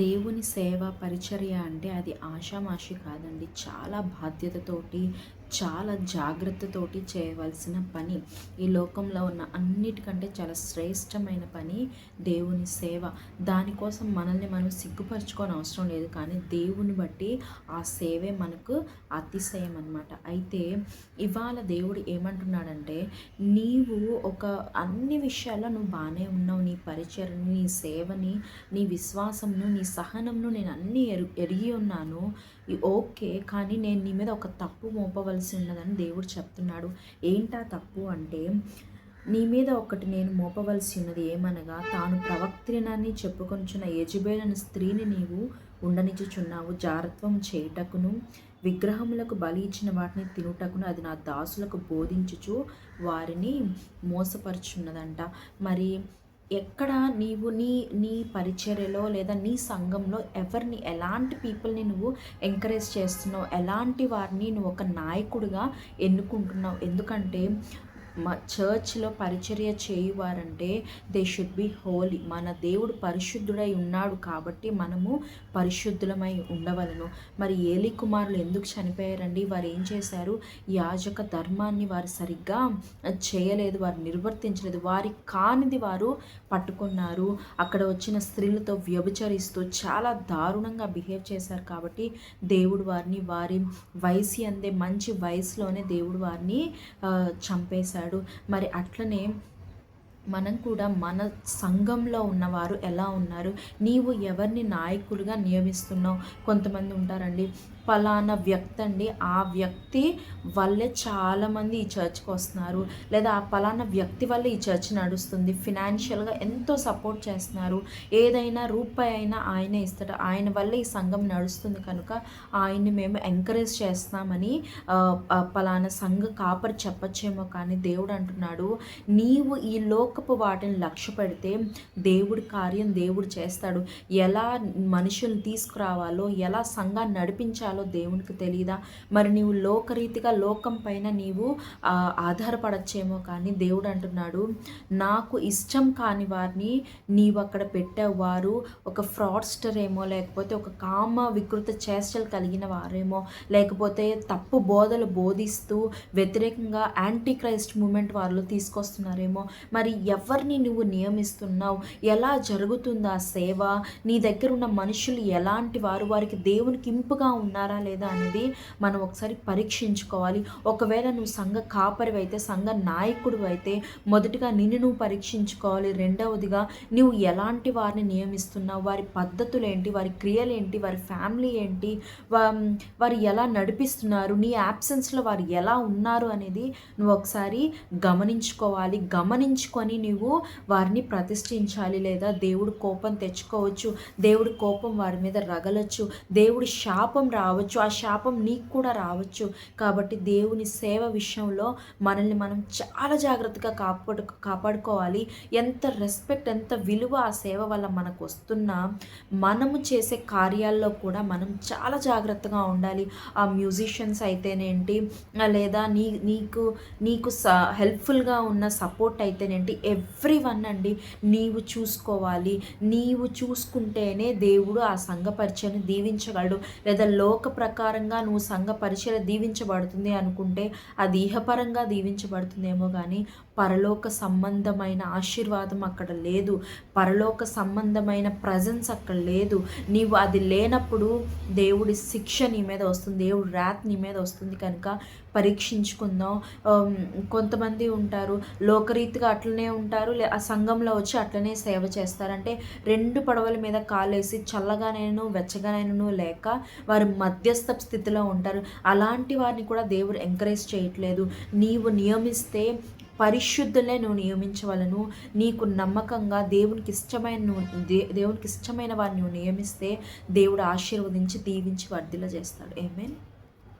దేవుని సేవ, పరిచర్య అంటే అది ఆషామాషి కాదండి. చాలా బాధ్యతతోటి, చాలా జాగ్రత్తతోటి చేయవలసిన పని. ఈ లోకంలో ఉన్న అన్నిటికంటే చాలా శ్రేష్టమైన పని దేవుని సేవ. దానికోసం మనల్ని మనం సిగ్గుపరచుకోని అవసరం లేదు. కానీ దేవుని బట్టి ఆ సేవే మనకు అతిశయం అన్నమాట. అయితే ఇవాళ దేవుడు ఏమంటున్నాడంటే, నీవు అన్ని విషయాల్లో నువ్వు బాగానే ఉన్నావు. నీ పరిచర్ని, నీ సేవని, నీ విశ్వాసంను, నీ సహనంను నేను అన్నీ ఎరిగి ఉన్నాను. ఓకే, కానీ నేను నీ మీద ఒక తప్పు మోపవలసి ఉన్నదని దేవుడు చెప్తున్నాడు. ఏంటా తప్పు అంటే, నీ మీద ఒకటి నేను మోపవలసి ఉన్నది ఏమనగా, తాను ప్రవక్త్రినని చెప్పుకొనిచున్న యెజెబెలు స్త్రీని నీవు ఉండనిచ్చుచున్నావు. జారత్వం చేయుటకును, విగ్రహములకు బలి ఇచ్చిన వాటిని తినుటకును అది నా దాసులకు బోధించుచు వారిని మోసపరుచున్నదంట. మరి ఎక్కడ నీవు నీ నీ పరిచర్యలో లేదా నీ సంఘంలో ఎవరిని, ఎలాంటి పీపుల్ని నువ్వు ఎంకరేజ్ చేస్తున్నావు, ఎలాంటి వారిని నువ్వు ఒక నాయకుడిగా ఎన్నుకుంటున్నావు? ఎందుకంటే చర్చ్లో పరిచర్య చేయువారంటే దే షుడ్ బి హోలీ. మన దేవుడు పరిశుద్ధుడై ఉన్నాడు కాబట్టి మనము పరిశుద్ధులమై ఉండవలను. మరి ఏలి కుమారులు ఎందుకు చనిపోయారండి? వారు ఏం చేశారు? యాజక ధర్మాన్ని వారు సరిగ్గా చేయలేదు, వారు నిర్వర్తించలేదు. వారి కానిది వారు పట్టుకున్నారు. అక్కడ వచ్చిన స్త్రీలతో వ్యభిచరిస్తూ చాలా దారుణంగా బిహేవ్ చేశారు. కాబట్టి దేవుడు వారిని వారి వయసు అందే మంచి వయసులోనే దేవుడు వారిని చంపేశాడు. మరి అట్లనే మనం కూడా మన సంఘంలో ఉన్నవారు ఎలా ఉన్నారు? నీవు ఎవరిని నాయకులుగా నియమిస్తున్నావు? కొంతమంది ఉంటారండి, పలానా వ్యక్తి అండి, ఆ వ్యక్తి వల్లే చాలామంది ఈ చర్చ్కి వస్తున్నారు, లేదా ఆ పలానా వ్యక్తి వల్ల ఈ చర్చ్ నడుస్తుంది, ఫినాన్షియల్గా ఎంతో సపోర్ట్ చేస్తున్నారు, ఏదైనా రూపాయి అయినా ఆయనే ఇస్తాడు, ఆయన వల్లే ఈ సంఘం నడుస్తుంది కనుక ఆయన్ని మేము ఎంకరేజ్ చేస్తామని పలానా సంఘ కాపరి చెప్పచ్చేమో. కానీ దేవుడు అంటున్నాడు, నీవు ఈ లోకపు వాటిని లక్ష్య పెడితే దేవుడి కార్యం దేవుడు చేస్తాడు. ఎలా మనుషుల్ని తీసుకురావాలో, ఎలా సంఘాన్ని నడిపించాలో దేవునికి తెలియదా? మరి నీవు లోకరీతిగా లోకం పైన నీవు ఆధారపడచ్చేమో. కానీ దేవుడు అంటున్నాడు, నాకు ఇష్టం కాని వారిని నీవు అక్కడ పెట్టావు. వారు ఒక ఫ్రాడ్స్టర్ ఏమో, లేకపోతే ఒక కామ వికృత చేష్టలు కలిగిన వారేమో, లేకపోతే తప్పు బోధలు బోధిస్తూ వ్యతిరేకంగా యాంటీ క్రైస్ట్ మూమెంట్ వారిలో తీసుకొస్తున్నారేమో. మరి ఎవరిని నువ్వు నియమిస్తున్నావు? ఎలా జరుగుతుంది ఆ సేవ? నీ దగ్గర ఉన్న మనుషులు ఎలాంటి వారు? వారికి దేవునికి ఇంపుగా ఉన్నారా లేదా అనేది మనం ఒకసారి పరీక్షించుకోవాలి. ఒకవేళ నువ్వు సంఘ కాపరివి అయితే, సంఘ నాయకుడు అయితే మొదటిగా నిన్ను నువ్వు పరీక్షించుకోవాలి. రెండవదిగా నువ్వు ఎలాంటి వారిని నియమిస్తున్నావు? వారి పద్ధతులు ఏంటి? వారి క్రియలు ఏంటి? వారి ఫ్యామిలీ ఏంటి? వారు ఎలా నడిపిస్తున్నారు? నీ యాబ్సెన్స్లో వారు ఎలా ఉన్నారు అనేది నువ్వు ఒకసారి గమనించుకోవాలి. గమనించుకొని నువ్వు వారిని ప్రతిష్ఠించాలి. లేదా దేవుడు కోపం తెచ్చుకోవచ్చు, దేవుడి కోపం వారి మీద రగలొచ్చు, దేవుడి శాపం రావచ్చు, ఆ శాపం నీకు కూడా రావచ్చు. కాబట్టి దేవుని సేవ విషయంలో మనల్ని మనం చాలా జాగ్రత్తగా కాపాడుకోవాలి. ఎంత రెస్పెక్ట్, ఎంత విలువ ఆ సేవ వల్ల మనకు వస్తున్నా మనము చేసే కార్యాల్లో కూడా మనం చాలా జాగ్రత్తగా ఉండాలి. ఆ మ్యూజిషియన్స్ అయితేనేంటి, లేదా నీకు హెల్ప్ఫుల్గా ఉన్న సపోర్ట్ అయితేనేంటి, ఎవ్రీ వన్ అండి నీవు చూసుకోవాలి. నీవు చూసుకుంటేనే దేవుడు ఆ సంఘ పరిచయను దీవించగలడు. లేదా లోక ప్రకారంగా నువ్వు సంఘ పరిచయ దీవించబడుతుంది అనుకుంటే అది ఇహపరంగా దీవించబడుతుందేమో, కానీ పరలోక సంబంధమైన ఆశీర్వాదం అక్కడ లేదు, పరలోక సంబంధమైన ప్రజెన్స్ అక్కడ లేదు. నీవు అది లేనప్పుడు దేవుడి శిక్ష నీ మీద వస్తుంది, దేవుడి రాత్ నీ మీద వస్తుంది. కనుక పరీక్షించుకుందాం. కొంతమంది ఉంటారు లోకరీతిగా అట్లనే ఉంటారు, ఆ సంఘంలో వచ్చి అట్లనే సేవ చేస్తారంటే రెండు పడవల మీద కాలేసి చల్లగానైనా వెచ్చగానైనా లేక వారు మధ్యస్థ స్థితిలో ఉంటారు. అలాంటి వారిని కూడా దేవుడు ఎంకరేజ్ చేయట్లేదు. నీవు నియమిస్తే పరిశుద్ధులే నువ్వు నియమించవలను. నీకు నమ్మకంగా దేవునికి ఇష్టమైన వారిని నువ్వు నియమిస్తే దేవుడు ఆశీర్వదించి దీవించి వర్ధిల్ల చేస్తాడు. ఆమేన్.